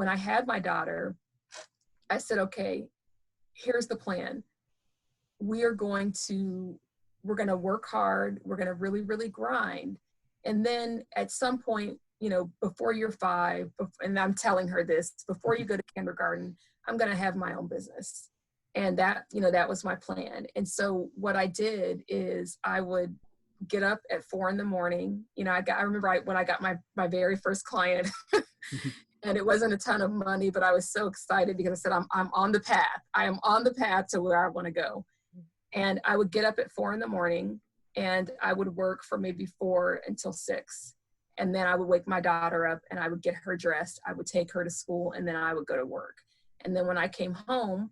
when I had my daughter, I said, okay, here's the plan. We're going to work hard. We're going to really, really grind. And then at some point, before you're 5, and I'm telling her this, before you go to kindergarten, I'm going to have my own business. And that was my plan. And so what I did is I would get up at 4 a.m. I remember when I got my very first client and it wasn't a ton of money, but I was so excited because I said, I'm on the path. I am on the path to where I want to go. And I would get up at 4 a.m. and I would work for maybe 4 until 6. And then I would wake my daughter up and I would get her dressed. I would take her to school and then I would go to work. And then when I came home,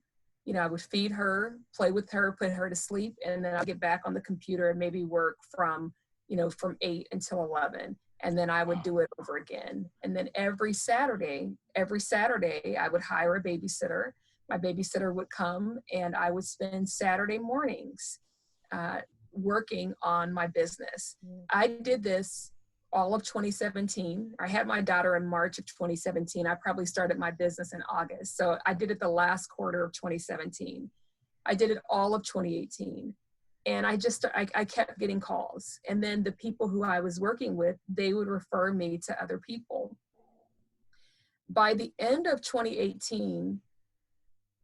I would feed her, play with her, put her to sleep. And then I'd get back on the computer and maybe work from 8 until 11. And then I would do it over again. And then every Saturday, I would hire a babysitter. My babysitter would come and I would spend Saturday mornings working on my business. I did this all of 2017. I had my daughter in March of 2017. I probably started my business in August. So I did it the last quarter of 2017. I did it all of 2018. And I kept getting calls. And then the people who I was working with, they would refer me to other people. By the end of 2018,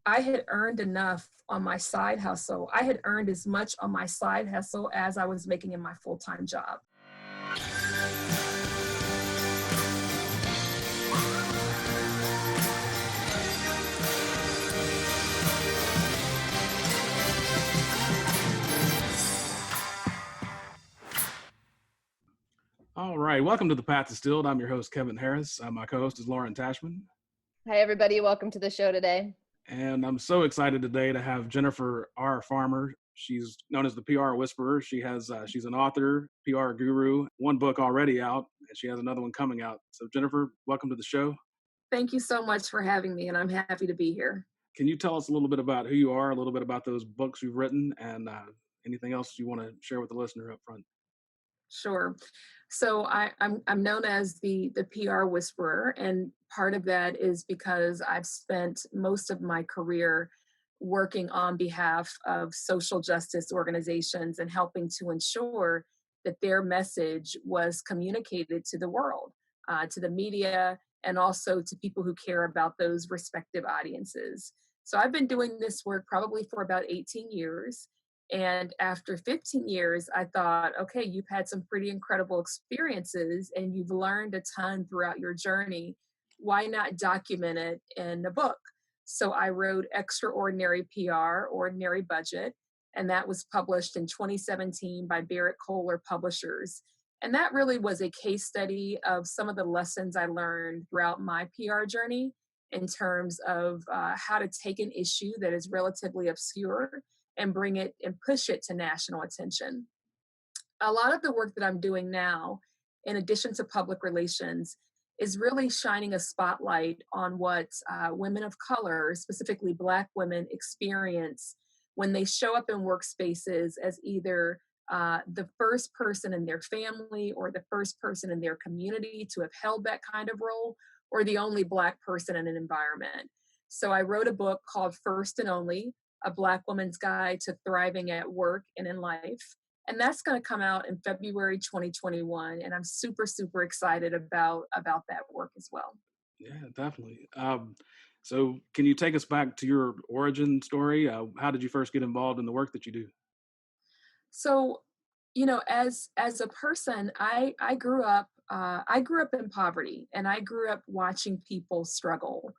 I had earned enough on my side hustle. I had earned as much on my side hustle as I was making in my full-time job. All right, welcome to the Path Distilled. I'm your host, Kevin Harris. My co-host is Lauren Tashman. Hi, everybody. Welcome to the show today. And I'm so excited today to have Jennifer R. Farmer. She's known as the PR Whisperer. She's an author, PR guru, one book already out, and she has another one coming out. So Jennifer, welcome to the show. Thank you so much for having me, and I'm happy to be here. Can you tell us a little bit about who you are, a little bit about those books you've written, and anything else you want to share with the listener up front? Sure. So I'm known as the PR Whisperer, and part of that is because I've spent most of my career working on behalf of social justice organizations and helping to ensure that their message was communicated to the world, to the media, and also to people who care about those respective audiences. So I've been doing this work probably for about 18 years. And after 15 years, I thought, okay, you've had some pretty incredible experiences and you've learned a ton throughout your journey. Why not document it in a book? So I wrote Extraordinary PR, Ordinary Budget, and that was published in 2017 by Barrett Kohler Publishers. And that really was a case study of some of the lessons I learned throughout my PR journey in terms of how to take an issue that is relatively obscure and bring it and push it to national attention. A lot of the work that I'm doing now, in addition to public relations, is really shining a spotlight on what women of color, specifically Black women, experience when they show up in workspaces as either the first person in their family or the first person in their community to have held that kind of role, or the only Black person in an environment. So I wrote a book called First and Only, A Black Woman's Guide to Thriving at Work and in Life. And that's going to come out in February 2021. And I'm super, super excited about that work as well. Yeah, definitely. So can you take us back to your origin story? How did you first get involved in the work that you do? So, as a person, I grew up in poverty, and I grew up watching people struggle,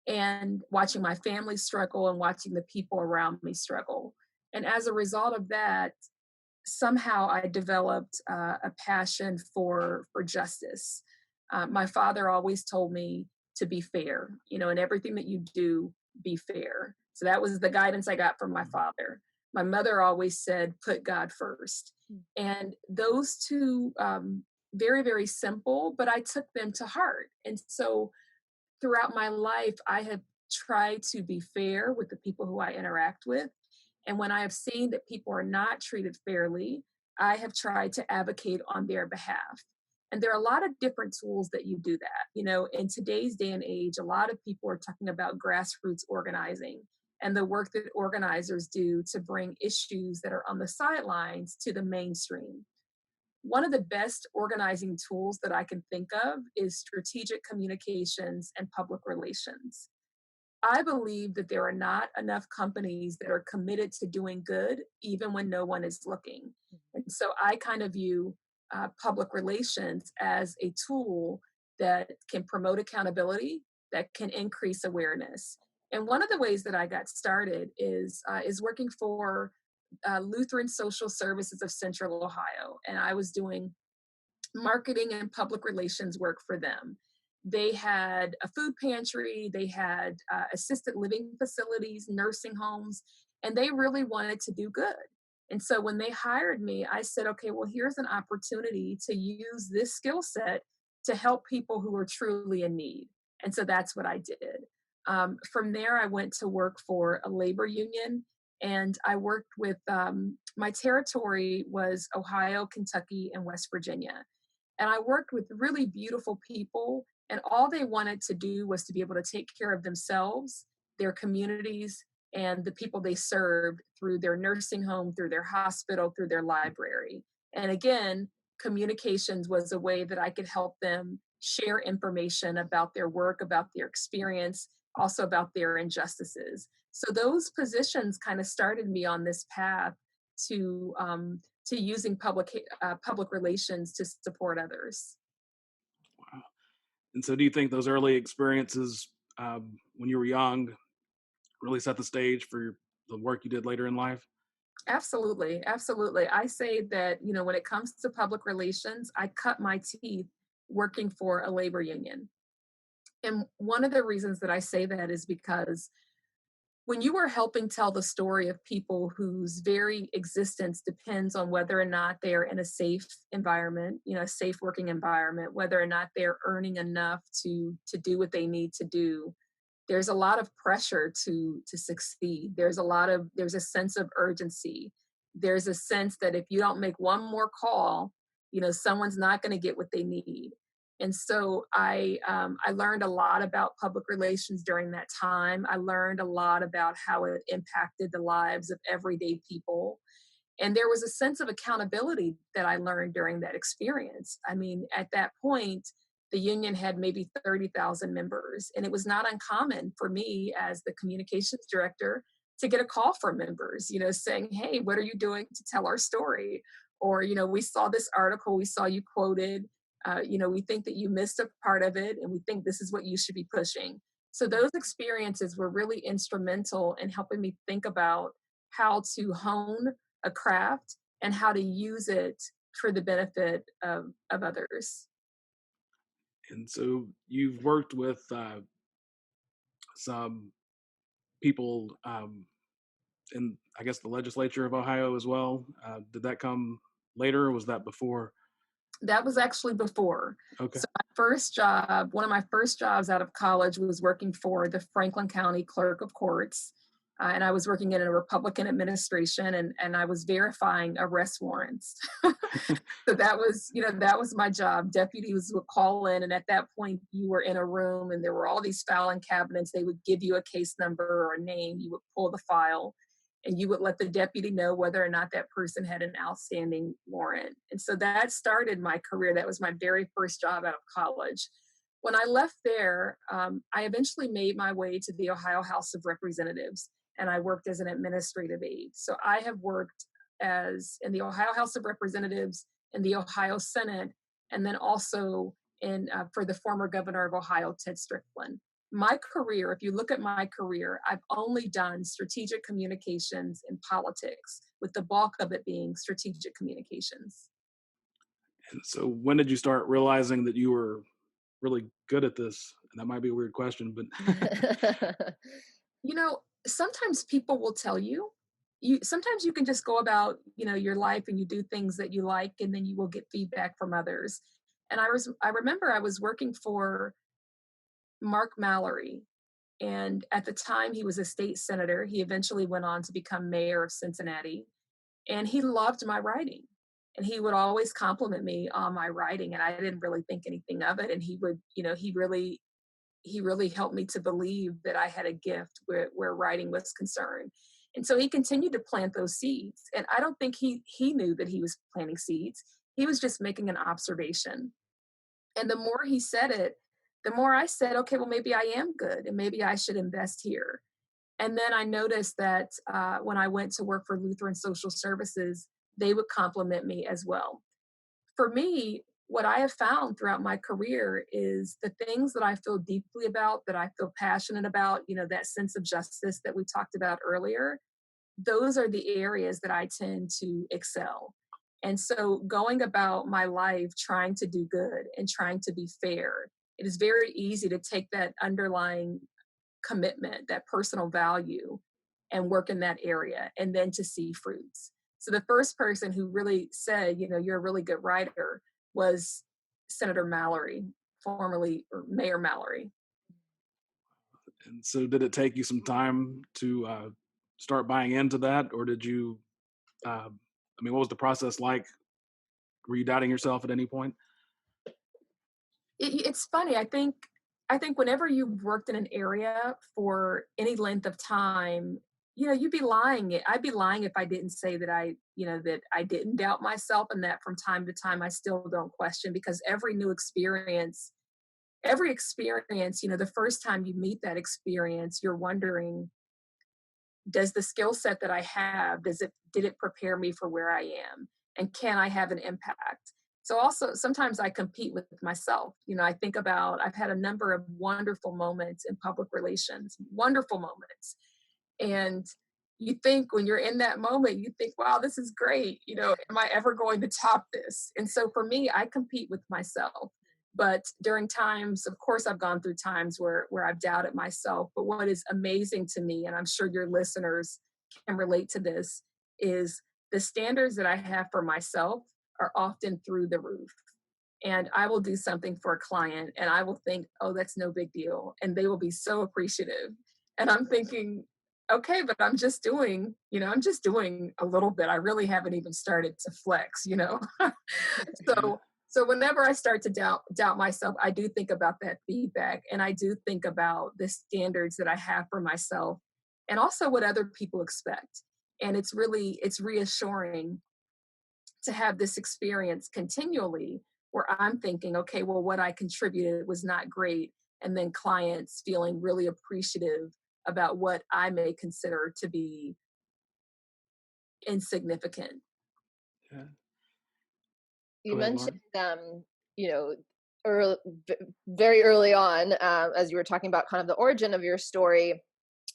and watching my family struggle and watching the people around me struggle. And as a result of that, somehow I developed a passion for justice. My father always told me to be fair, in everything that you do, be fair. So that was the guidance I got from my father. My mother always said, put God first. And those two, very, very simple, but I took them to heart. And so throughout my life, I have tried to be fair with the people who I interact with. And when I have seen that people are not treated fairly, I have tried to advocate on their behalf. And there are a lot of different tools that you do that. In today's day and age, a lot of people are talking about grassroots organizing and the work that organizers do to bring issues that are on the sidelines to the mainstream. One of the best organizing tools that I can think of is strategic communications and public relations. I believe that there are not enough companies that are committed to doing good, even when no one is looking. And so I kind of view public relations as a tool that can promote accountability, that can increase awareness. And one of the ways that I got started is working for Lutheran Social Services of Central Ohio, and I was doing marketing and public relations work for them. They had a food pantry, they had assisted living facilities, nursing homes, and they really wanted to do good. And so when they hired me, I said, okay, well, here's an opportunity to use this skill set to help people who are truly in need. And so that's what I did. From there, I went to work for a labor union, and I worked with, my territory was Ohio, Kentucky, and West Virginia. And I worked with really beautiful people, and all they wanted to do was to be able to take care of themselves, their communities, and the people they served through their nursing home, through their hospital, through their library. And again, communications was a way that I could help them share information about their work, about their experience, also about their injustices. So those positions kind of started me on this path to using public relations to support others. Wow. And so do you think those early experiences when you were young really set the stage for the work you did later in life? Absolutely, absolutely. I say that, when it comes to public relations, I cut my teeth working for a labor union. And one of the reasons that I say that is because when you are helping tell the story of people whose very existence depends on whether or not they are in a safe environment, a safe working environment, whether or not they're earning enough to do what they need to do, there's a lot of pressure to succeed. There's a sense of urgency. There's a sense that if you don't make one more call, someone's not going to get what they need. And so I learned a lot about public relations during that time. I learned a lot about how it impacted the lives of everyday people. And there was a sense of accountability that I learned during that experience. I mean, at that point, the union had maybe 30,000 members, and it was not uncommon for me as the communications director to get a call from members, saying, hey, what are you doing to tell our story? Or, we saw this article, we saw you quoted, we think that you missed a part of it, and we think this is what you should be pushing. So those experiences were really instrumental in helping me think about how to hone a craft and how to use it for the benefit of others. And so you've worked with some people in, I guess, the legislature of Ohio as well. Did that come later, or was that before? That was actually before. Okay. So one of my first jobs out of college was working for the Franklin County Clerk of Courts. And I was working in a Republican administration, and I was verifying arrest warrants. So that was my job. Deputies would call in, and at that point you were in a room and there were all these filing cabinets. They would give you a case number or a name. You would pull the file and you would let the deputy know whether or not that person had an outstanding warrant. And so that started my career. That was my very first job out of college. When I left there, I eventually made my way to the Ohio House of Representatives, and I worked as an administrative aide. So I have worked in the Ohio House of Representatives, in the Ohio Senate, and then also for the former governor of Ohio, Ted Strickland. My career, if you look at my career, I've only done strategic communications and politics, with the bulk of it being strategic communications. And so when did you start realizing that you were really good at this? And that might be a weird question, but Sometimes people will tell you sometimes you can just go about, your life, and you do things that you like, and then you will get feedback from others. And I remember I was working for Mark Mallory. And at the time, he was a state senator. He eventually went on to become mayor of Cincinnati. And he loved my writing. And he would always compliment me on my writing, and I didn't really think anything of it. And he would, he really helped me to believe that I had a gift where writing was concerned. And so he continued to plant those seeds. And I don't think he knew that he was planting seeds. He was just making an observation. And the more he said it, the more I said, okay, well, maybe I am good and maybe I should invest here. And then I noticed that when I went to work for Lutheran Social Services, they would compliment me as well. For me, what I have found throughout my career is the things that I feel deeply about, that I feel passionate about, that sense of justice that we talked about earlier, those are the areas that I tend to excel. And so going about my life trying to do good and trying to be fair, it is very easy to take that underlying commitment, that personal value, and work in that area and then to see fruits. So the first person who really said, you're a really good writer was Senator Mallory, formerly or Mayor Mallory. And so did it take you some time to start buying into that, or did you, what was the process like? Were you doubting yourself at any point? It's funny. I think whenever you've worked in an area for any length of time, you'd be lying. I'd be lying if I didn't say that that I didn't doubt myself, and that from time to time I still don't question, because every experience, the first time you meet that experience, you're wondering, does the skill set that I have, did it prepare me for where I am? And can I have an impact? So also sometimes I compete with myself. I think about, I've had a number of wonderful moments in public relations, wonderful moments. And you think when you're in that moment, you think, wow, this is great. Am I ever going to top this? And so for me, I compete with myself. But during times, of course, I've gone through times where I've doubted myself. But what is amazing to me, and I'm sure your listeners can relate to this, is the standards that I have for myself are often through the roof. And I will do something for a client and I will think, oh, that's no big deal. And they will be so appreciative. And I'm thinking, okay, but I'm just doing a little bit. I really haven't even started to flex. So whenever I start to doubt myself, I do think about that feedback, and I do think about the standards that I have for myself and also what other people expect. And it's reassuring to have this experience continually where I'm thinking, okay, well, what I contributed was not great. And then clients feeling really appreciative about what I may consider to be insignificant. Yeah. You Go ahead, mentioned, Lauren. early, very early on, as you were talking about kind of the origin of your story,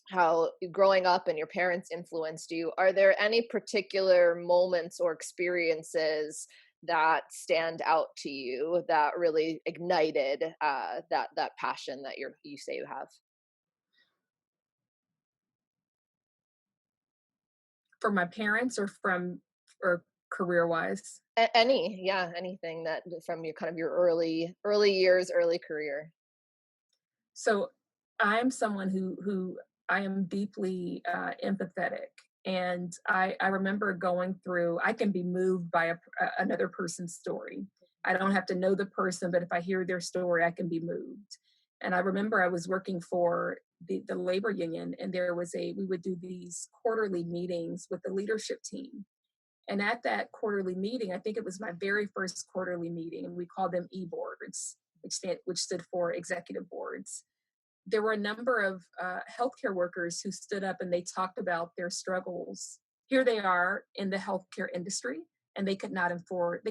how growing up and your parents influenced you. Are there any particular moments or experiences that stand out to you that really ignited that passion that you say you have? For my parents or career wise? Anything that from your kind of your early years, early career. So I'm someone who I am deeply empathetic. And I remember going through, I can be moved by another person's story. I don't have to know the person, but if I hear their story, I can be moved. And I remember I was working for the labor union, and we would do these quarterly meetings with the leadership team. And at that quarterly meeting, I think it was my very first quarterly meeting, and we called them e-boards, which stood for executive boards. There were a number of healthcare workers who stood up and they talked about their struggles. Here they are in the healthcare industry, and they could not afford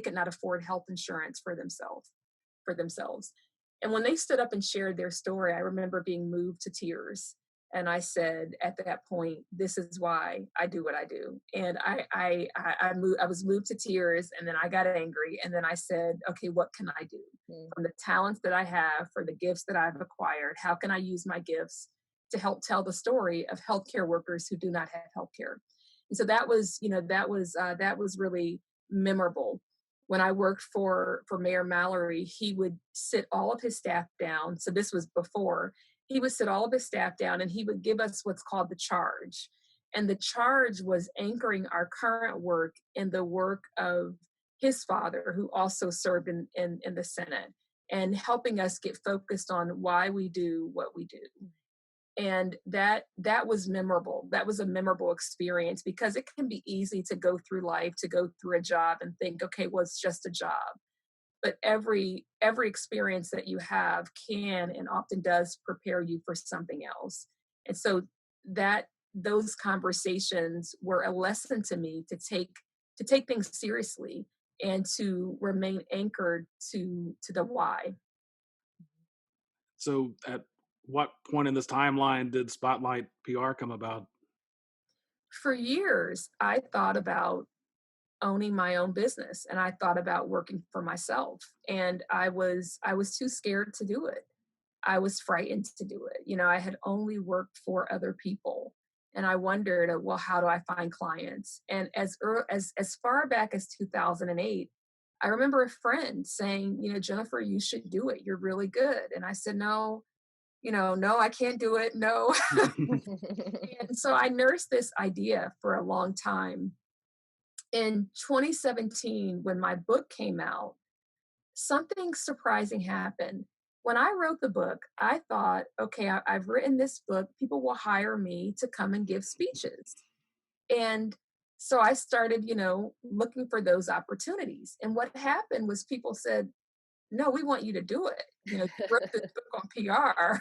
health insurance for themselves. And when they stood up and shared their story, I remember being moved to tears. And I said at that point, this is why I do what I do. And I was moved to tears, and then I got angry. And then I said, okay, what can I do? From the talents that I have, for the gifts that I've acquired, how can I use my gifts to help tell the story of healthcare workers who do not have healthcare? And so that was really memorable. When I worked for Mayor Mallory, he would sit all of his staff down. So this was before. He would sit all of his staff down and he would give us what's called the charge. And the charge was anchoring our current work in the work of his father, who also served in the Senate, and helping us get focused on why we do what we do. And that was memorable. That was a memorable experience, because it can be easy to go through life, to go through a job and think, okay, well, it's just a job. But every experience that you have can and often does prepare you for something else. And so that those conversations were a lesson to me to take things seriously and to remain anchored to the why. So at what point in this timeline did Spotlight PR come about? For years, I thought about owning my own business, and I thought about working for myself, and I was too scared to do it. I was frightened to do it. I had only worked for other people, and I wondered, well, how do I find clients? And as far back as 2008, I remember a friend saying, Jennifer, you should do it. You're really good. And I said, no, no, I can't do it. No. And so I nursed this idea for a long time. In 2017, when my book came out, something surprising happened. When I wrote the book, I thought, okay, I've written this book. People will hire me to come and give speeches. And so I started, looking for those opportunities. And what happened was people said, no, we want you to do it. You wrote this book on PR.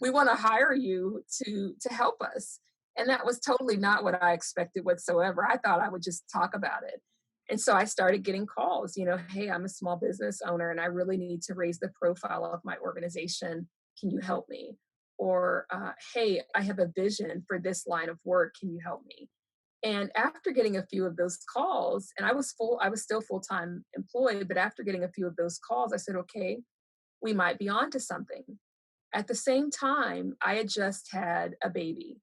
We want to hire you to help us. And that was totally not what I expected whatsoever. I thought I would just talk about it. And so I started getting calls, hey, I'm a small business owner and I really need to raise the profile of my organization. Can you help me? Or, hey, I have a vision for this line of work. Can you help me? And after getting a few of those calls, and I was still full-time employed, but after getting a few of those calls, I said, okay, we might be onto something. At the same time, I had just had a baby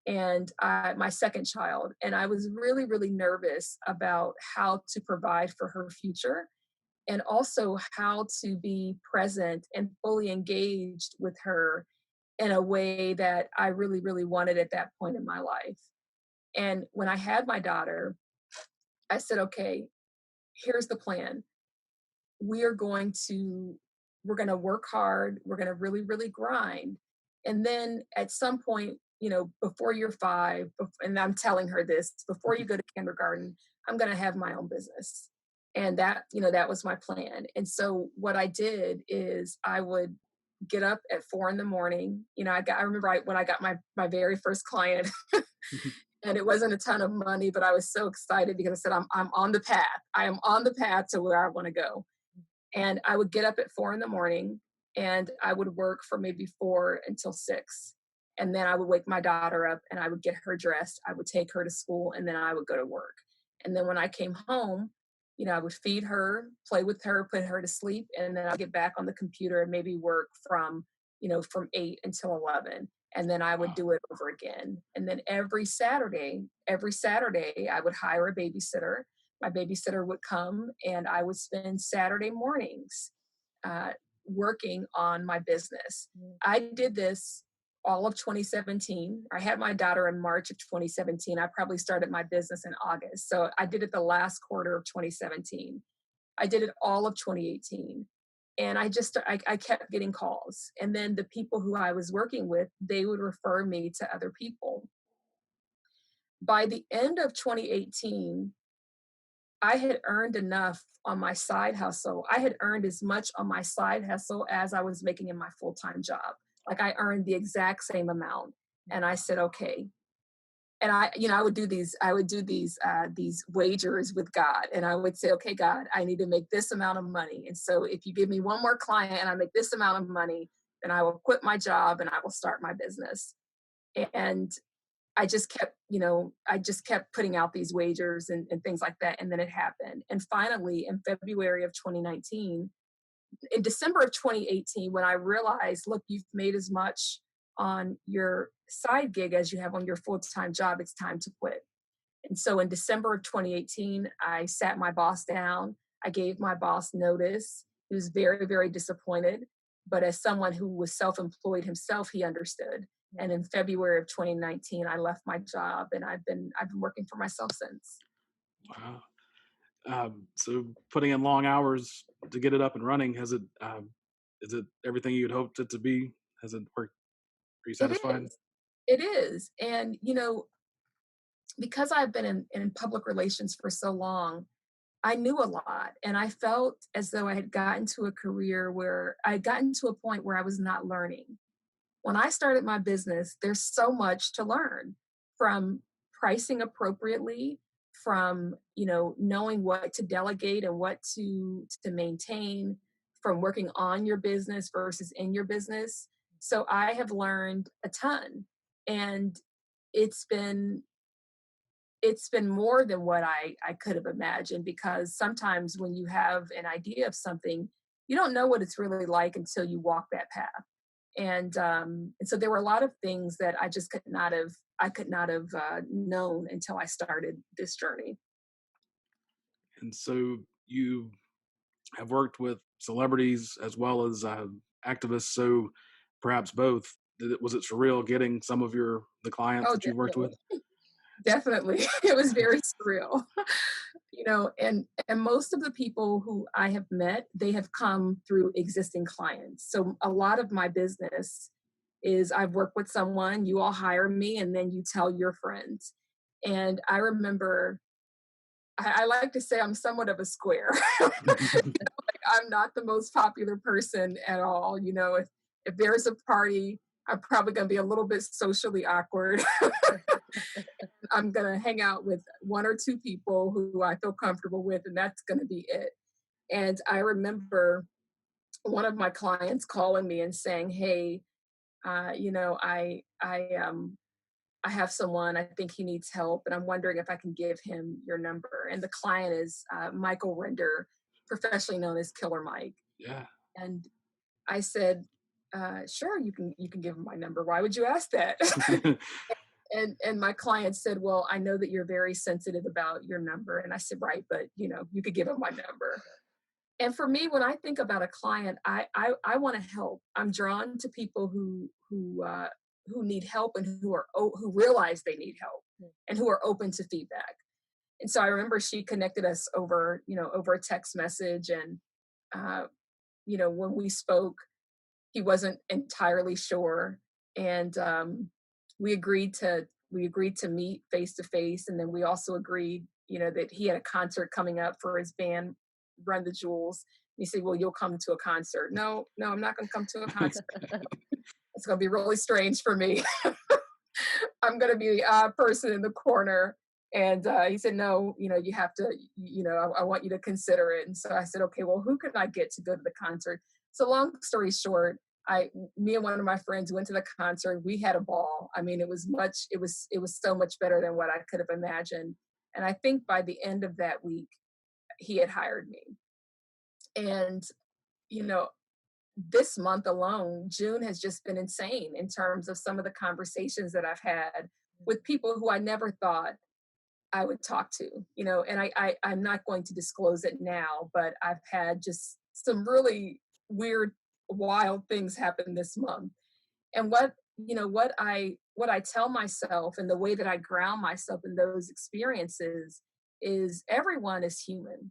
and my second child, and I was really, really nervous about how to provide for her future and also how to be present and fully engaged with her in a way that I really, really wanted at that point in my life. And when I had my daughter, I said, okay, here's the plan. We are going to we're going to work hard, we're going to really, really grind, and then at some point, before you're 5, and I'm telling her this, before you go to kindergarten, I'm going to have my own business. And that was my plan. And so what I did is I would get up at 4 in the morning. I remember when I got my very first client, and it wasn't a ton of money, but I was so excited because I said, I'm on the path. I am on the path to where I want to go. And I would get up at 4 in the morning and I would work for maybe 4 until 6. And then I would wake my daughter up and I would get her dressed. I would take her to school and then I would go to work. And then when I came home, I would feed her, play with her, put her to sleep. And then I'd get back on the computer and maybe work from 8 until 11. And then I would do it over again. And then every Saturday, I would hire a babysitter. My babysitter would come and I would spend Saturday mornings working on my business. I did this all of 2017. I had my daughter in March of 2017. I probably started my business in August. So I did it the last quarter of 2017. I did it all of 2018. And I kept getting calls. And then the people who I was working with, they would refer me to other people. By the end of 2018, I had earned enough on my side hustle. I had earned as much on my side hustle as I was making in my full-time job. Like I earned the exact same amount. And I said, okay. And I would do these wagers with God. And I would say, okay, God, I need to make this amount of money. And so if you give me one more client and I make this amount of money, then I will quit my job and I will start my business. And I just kept putting out these wagers and things like that. And then it happened. And finally, in February of 2019, in December of 2018, when I realized, look, you've made as much on your side gig as you have on your full-time job, it's time to quit. And so in December of 2018, I sat my boss down. I gave my boss notice. He was very, very disappointed. But as someone who was self-employed himself, he understood. And in February of 2019, I left my job and I've been working for myself since. Wow. So putting in long hours to get it up and running, is it everything you'd hoped it to be? Has it worked? Are you It satisfied? is. It is. And, because I've been in public relations for so long, I knew a lot. And I felt as though I had gotten to a career where I had gotten to a point where I was not learning. When I started my business, there's so much to learn, from pricing appropriately, from, knowing what to delegate and what to maintain, from working on your business versus in your business. So I have learned a ton. And it's been it's been more than what I could have imagined, because sometimes when you have an idea of something, you don't know what it's really like until you walk that path. And so there were a lot of things that I could not have known until I started this journey. And so you have worked with celebrities as well as activists. So perhaps both. Was it surreal getting some of the clients Oh, that you've worked with? definitely. Definitely. It was very surreal. And most of the people who I have met, they have come through existing clients. So a lot of my business is I've worked with someone, you all hire me, and then you tell your friends. And I remember, I like to say I'm somewhat of a square. Like, I'm not the most popular person at all. If there's a party, I'm probably going to be a little bit socially awkward. I'm going to hang out with one or two people who I feel comfortable with, and that's going to be it. And I remember one of my clients calling me and saying, "Hey, I have someone. I think he needs help, and I'm wondering if I can give him your number." And the client is Michael Render, professionally known as Killer Mike. Yeah. And I said, "Sure, you can give him my number. Why would you ask that?" And my client said, "Well, I know that you're very sensitive about your number." And I said, "Right, but you could give him my number." And for me, when I think about a client, I want to help. I'm drawn to people who need help, and who realize they need help, and who are open to feedback. And so I remember she connected us over a text message, and uh, when we spoke, he wasn't entirely sure, and we agreed to meet face to face. And then we also agreed, that he had a concert coming up for his band, Run the Jewels. And he said, "Well, you'll come to a concert." No, no, I'm not going to come to a concert. It's going to be really strange for me. I'm going to be the odd person in the corner. And he said, "No, you have to, I want you to consider it." And so I said, "Okay, well, who can I get to go to the concert?" So long story short, me and one of my friends went to the concert. We had a ball. I mean, it was so much better than what I could have imagined. And I think by the end of that week, he had hired me. And, you know, this month alone, June has just been insane in terms of some of the conversations that I've had with people who I never thought I would talk to. And I'm not going to disclose it now, but I've had just some really weird, wild things happen this month. And what I tell myself, and the way that I ground myself in those experiences, is everyone is human,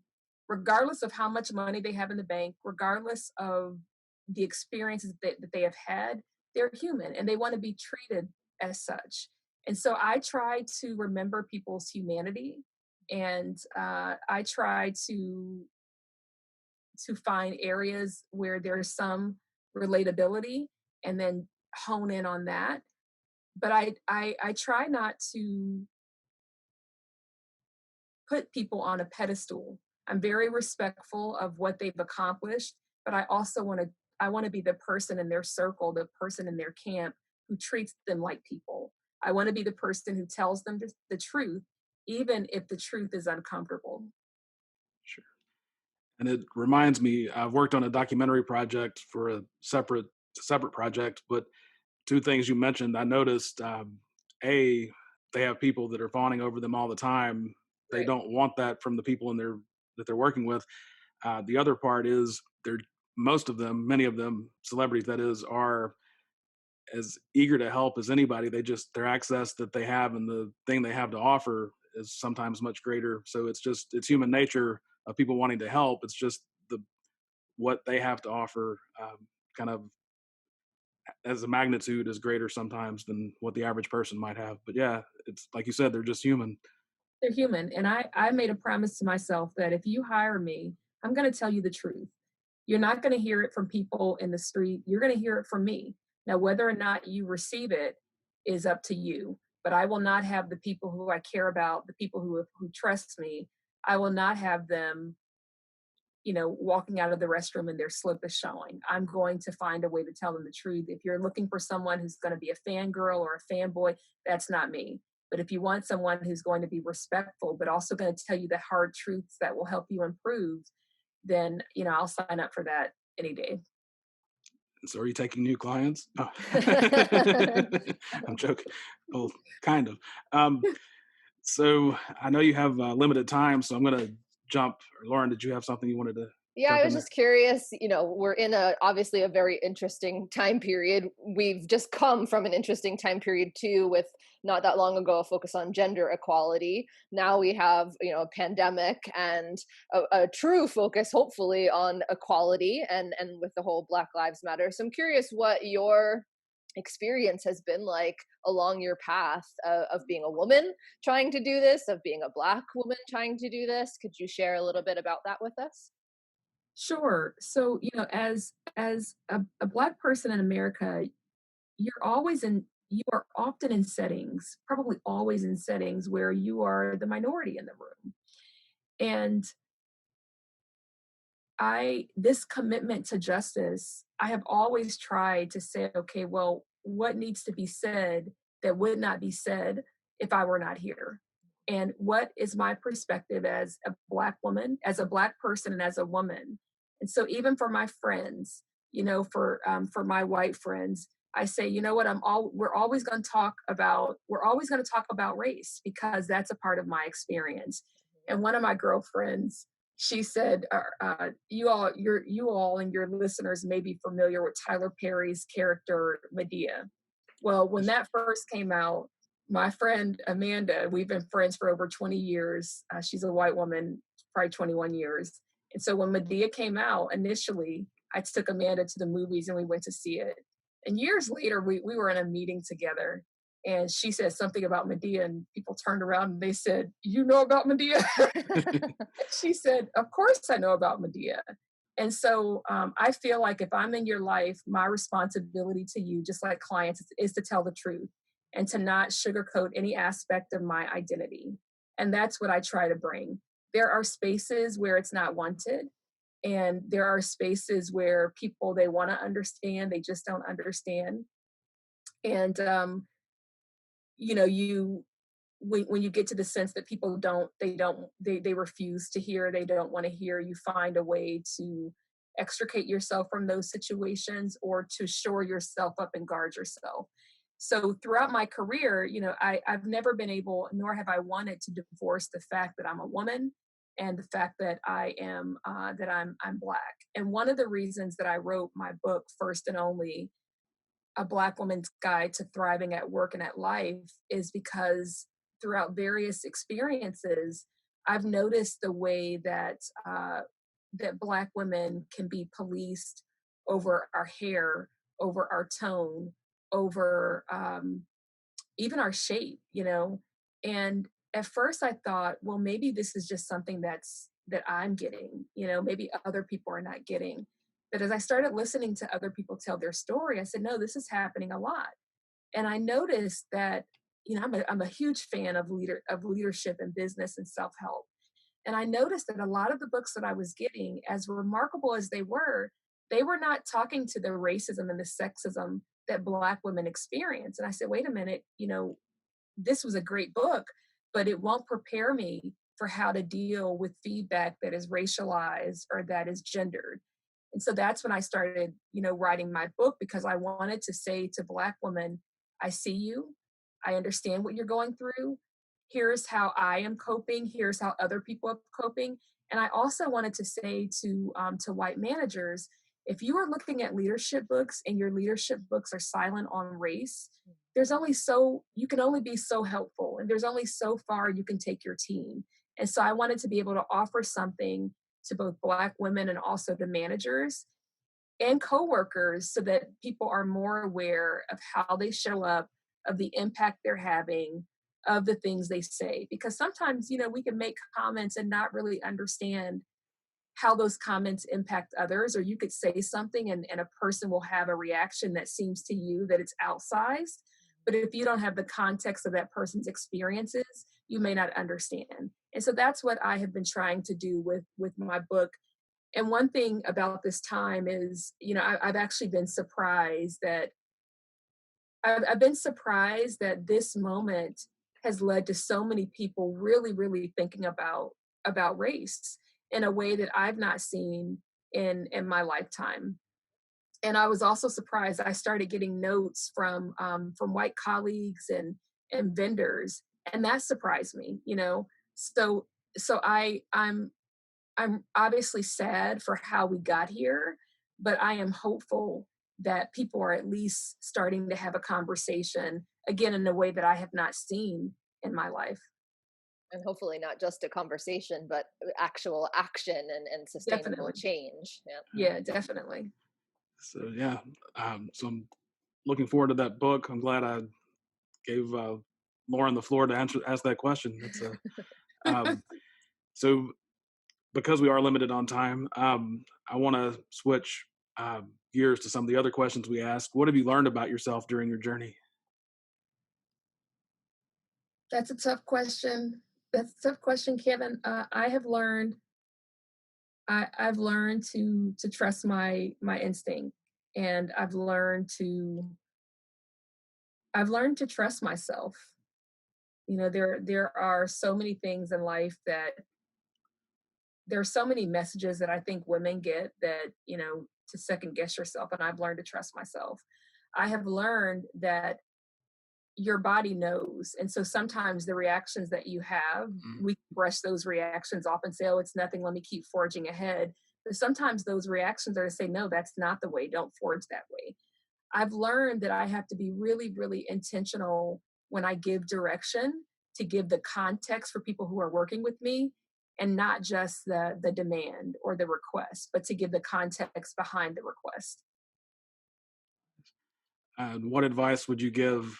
regardless of how much money they have in the bank, regardless of the experiences that they have had. They're human, and they want to be treated as such. And so I try to remember people's humanity, and I try to find areas where there's some relatability, and then hone in on that. But I try not to put people on a pedestal. I'm very respectful of what they've accomplished, but I want to be the person in their circle, the person in their camp, who treats them like people. I want to be the person who tells them the truth, even if the truth is uncomfortable. Sure. And it reminds me, I've worked on a documentary project for a separate project, but two things you mentioned, I noticed, a, they have people that are fawning over them all the time. They Right. don't want that from the people that they're working with. The other part is most of them, many of them, celebrities that is, are as eager to help as anybody. Their access that they have and the thing they have to offer is sometimes much greater. So it's human nature of people wanting to help. It's just what they have to offer, kind of as a magnitude is greater sometimes than what the average person might have. But yeah, it's like you said, they're just human. They're human. And I made a promise to myself that if you hire me, I'm going to tell you the truth. You're not going to hear it from people in the street. You're going to hear it from me. Now, whether or not you receive it is up to you. But I will not have the people who I care about, the people who trust me, I will not have them, walking out of the restroom and their slip is showing. I'm going to find a way to tell them the truth. If you're looking for someone who's going to be a fangirl or a fanboy, that's not me. But if you want someone who's going to be respectful, but also going to tell you the hard truths that will help you improve, then, I'll sign up for that any day. So are you taking new clients? Oh. I'm joking. Well, kind of. So I know you have limited time, so I'm going to jump. Lauren, did you have something you wanted to Yeah, jump I in was there? just curious, we're in obviously a very interesting time period. We've just come from an interesting time period too, with not that long ago a focus on gender equality. Now we have, a pandemic and a true focus, hopefully, on equality and with the whole Black Lives Matter. So I'm curious what your experience has been like along your path of being a woman trying to do this, of being a Black woman trying to do this. Could you share a little bit about that with us? Sure. So, as a Black person in America, you are often in settings, probably always in settings where you are the minority in the room. And this commitment to justice, I have always tried to say, okay, well, what needs to be said that would not be said if I were not here? And what is my perspective as a Black woman, as a Black person, and as a woman? And so, even for my friends, for my white friends, I say, you know what? We're always going to talk about race because that's a part of my experience. And one of my girlfriends, she said, you all and your listeners may be familiar with Tyler Perry's character Medea. Well, when that first came out, my friend Amanda, we've been friends for over 20 years. She's a white woman, probably 21 years. And so when Medea came out initially, I took Amanda to the movies and we went to see it. And years later, we were in a meeting together and she said something about Medea and people turned around and they said, you know about Medea? She said, of course I know about Medea. And so I feel like if I'm in your life, my responsibility to you, just like clients, is to tell the truth and to not sugarcoat any aspect of my identity. And that's what I try to bring. There are spaces where it's not wanted. And there are spaces where people, they want to understand, they just don't understand. And, you when you get to the sense that people they refuse to hear, they don't want to hear, you find a way to extricate yourself from those situations or to shore yourself up and guard yourself. So throughout my career, I've never been able, nor have I wanted to divorce the fact that I'm a woman and the fact that I'm Black. And one of the reasons that I wrote my book, First and Only, A Black Woman's Guide to Thriving at Work and at Life, is because throughout various experiences, I've noticed the way that Black women can be policed over our hair, over our tone, over even our shape. And at first I thought, well, maybe this is just something that I'm getting, maybe other people are not getting. But as I started listening to other people tell their story, I said, no, this is happening a lot. And I noticed that, I'm a huge fan of leadership and business and self-help. And I noticed that a lot of the books that I was getting, as remarkable as they were not talking to the racism and the sexism that Black women experience. And I said, wait a minute, this was a great book, but it won't prepare me for how to deal with feedback that is racialized or that is gendered. And so that's when I started, writing my book, because I wanted to say to Black women, I see you. I understand what you're going through. Here's how I am coping. Here's how other people are coping. And I also wanted to say to white managers, if you are looking at leadership books and your leadership books are silent on race, you can only be so helpful, and there's only so far you can take your team. And so I wanted to be able to offer something to both Black women and also to managers and coworkers so that people are more aware of how they show up, of the impact they're having, of the things they say. Because sometimes, we can make comments and not really understand how those comments impact others, or you could say something and a person will have a reaction that seems to you that it's outsized. But if you don't have the context of that person's experiences, you may not understand. And so that's what I have been trying to do with my book. And one thing about this time is, I've actually been surprised that I've been surprised that this moment has led to so many people really, really thinking about race in a way that I've not seen in my lifetime. And I was also surprised. I started getting notes from white colleagues and vendors, and that surprised me. So I'm obviously sad for how we got here, but I am hopeful that people are at least starting to have a conversation again in a way that I have not seen in my life. And hopefully not just a conversation, but actual action and sustainable Definitely. change. Yeah. Yeah, definitely. So yeah, so I'm looking forward to that book. I'm glad I gave Lauren the floor to ask that question. That's um, so because we are limited on time, I want to switch gears to some of the other questions we asked. What have you learned about yourself during your journey? That's a tough question. That's a tough question, Kevin. I've learned to trust my instinct, and I've learned to trust myself. There are so many things in life that there are so many messages that I think women get that, to second guess yourself, and I've learned to trust myself. I have learned that your body knows. And so sometimes the reactions that you have, we brush those reactions off and say, oh, it's nothing, let me keep forging ahead. But sometimes those reactions are to say, no, that's not the way, don't forge that way. I've learned that I have to be really, really intentional when I give direction, to give the context for people who are working with me, and not just the demand or the request, but to give the context behind the request. And what advice would you give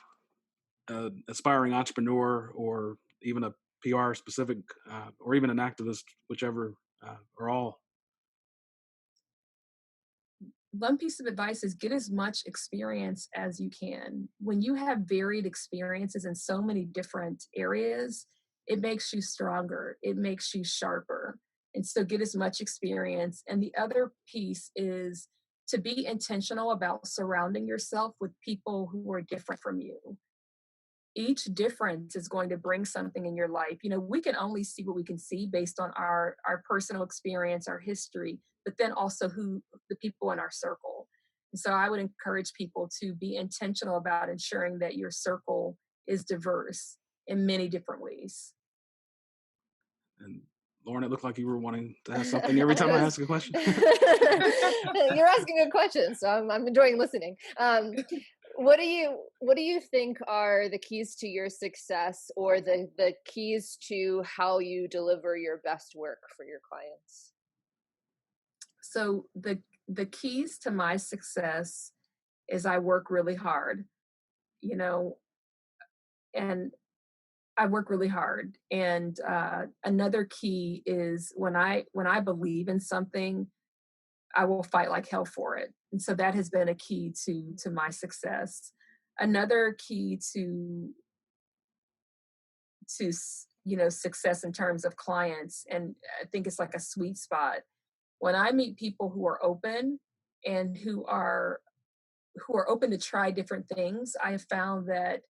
an aspiring entrepreneur or even a PR specific or even an activist, whichever or all? One piece of advice is get as much experience as you can. When you have varied experiences in so many different areas, it makes you stronger, it makes you sharper. And so get as much experience. And the other piece is to be intentional about surrounding yourself with people who are different from you. Each difference is going to bring something in your life. We can only see what we can see based on our personal experience, our history, but then also who the people in our circle. And so I would encourage people to be intentional about ensuring that your circle is diverse in many different ways. And Lauren, it looked like you were wanting to ask something every time I ask a question. You're asking good questions, so I'm enjoying listening. What do you think are the keys to your success, or the keys to how you deliver your best work for your clients? So the keys to my success is I work really hard, you know, and I work really hard. And another key is when I believe in something, I will fight like hell for it. And so that has been a key to my success. Another key to success in terms of clients, and I think it's like a sweet spot. When I meet people who are open and who are open to try different things, I have found that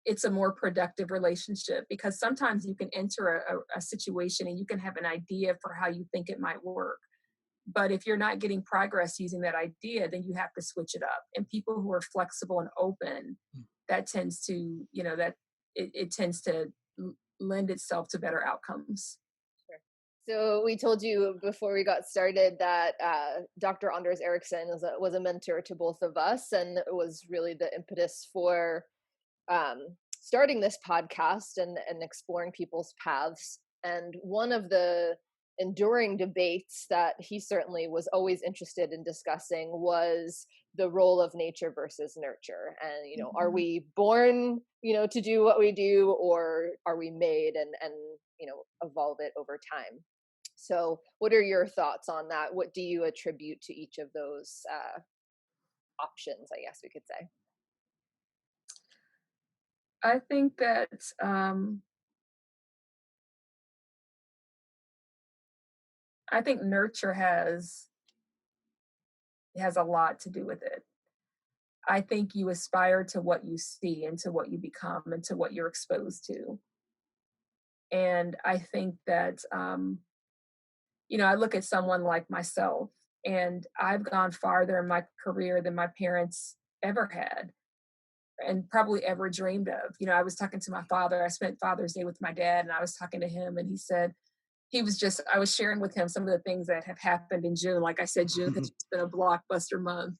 it's a more productive relationship, because sometimes you can enter a situation and you can have an idea for how you think it might work. But if you're not getting progress using that idea, then you have to switch it up. And people who are flexible and open, that tends to, that it tends to lend itself to better outcomes. Sure. So we told you before we got started that Dr. Anders Ericsson was a mentor to both of us, and it was really the impetus for starting this podcast and exploring people's paths. And one of the enduring debates that he certainly was always interested in discussing was the role of nature versus nurture. And, are we born, to do what we do, or are we made and evolve it over time? So what are your thoughts on that? What do you attribute to each of those options, I guess we could say? I think that I think nurture has a lot to do with it. I think you aspire to what you see and to what you become and to what you're exposed to. And I think that, I look at someone like myself, and I've gone farther in my career than my parents ever had and probably ever dreamed of. I was talking to my father. I spent Father's Day with my dad, and I was talking to him, and he said, I was sharing with him some of the things that have happened in June. Like I said, June has just been a blockbuster month.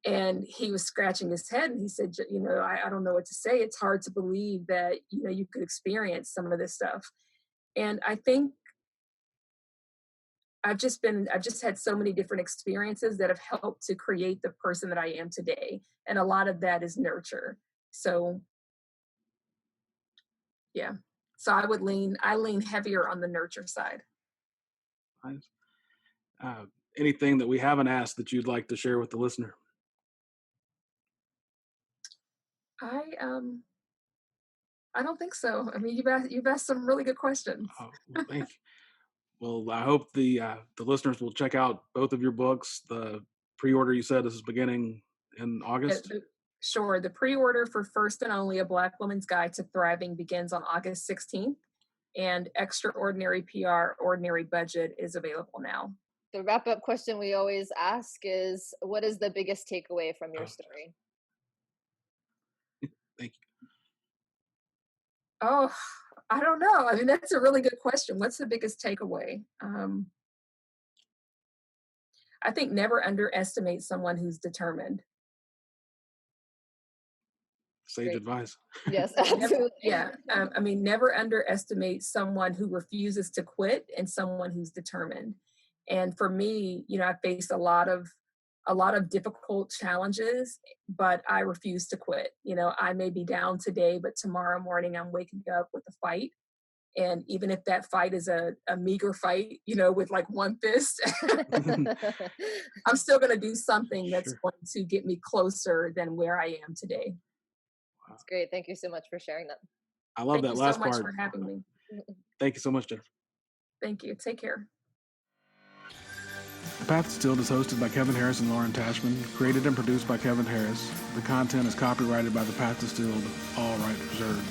And he was scratching his head, and he said, I don't know what to say. It's hard to believe that, you could experience some of this stuff. And I think I've just had so many different experiences that have helped to create the person that I am today. And a lot of that is nurture. So yeah. So I lean heavier on the nurture side. Nice. Anything that we haven't asked that you'd like to share with the listener? I don't think so. I mean, you've asked some really good questions. Oh, well, thank you. Well, I hope the listeners will check out both of your books. The pre-order, you said, this is beginning in August. Sure. The pre-order for First and Only: A Black Woman's Guide to Thriving begins on August 16th, and Extraordinary PR, Ordinary Budget is available now. The wrap-up question we always ask is, what is the biggest takeaway from your story? Thank you. Oh, I don't know. I mean, that's a really good question. What's the biggest takeaway? I think never underestimate someone who's determined. Sage Great advice. Yes, absolutely. I mean, never underestimate someone who refuses to quit and someone who's determined. And for me, I faced a lot of difficult challenges, but I refuse to quit. I may be down today, but tomorrow morning I'm waking up with a fight. And even if that fight is a meager fight, with like one fist, I'm still going to do something that's going to get me closer than where I am today. That's great. Thank you so much for sharing that. I love that last part. Thank you so much for having me. Thank you so much, Jennifer. Thank you. Take care. The Path Distilled is hosted by Kevin Harris and Lauren Tashman, created and produced by Kevin Harris. The content is copyrighted by the Path Distilled, all rights reserved.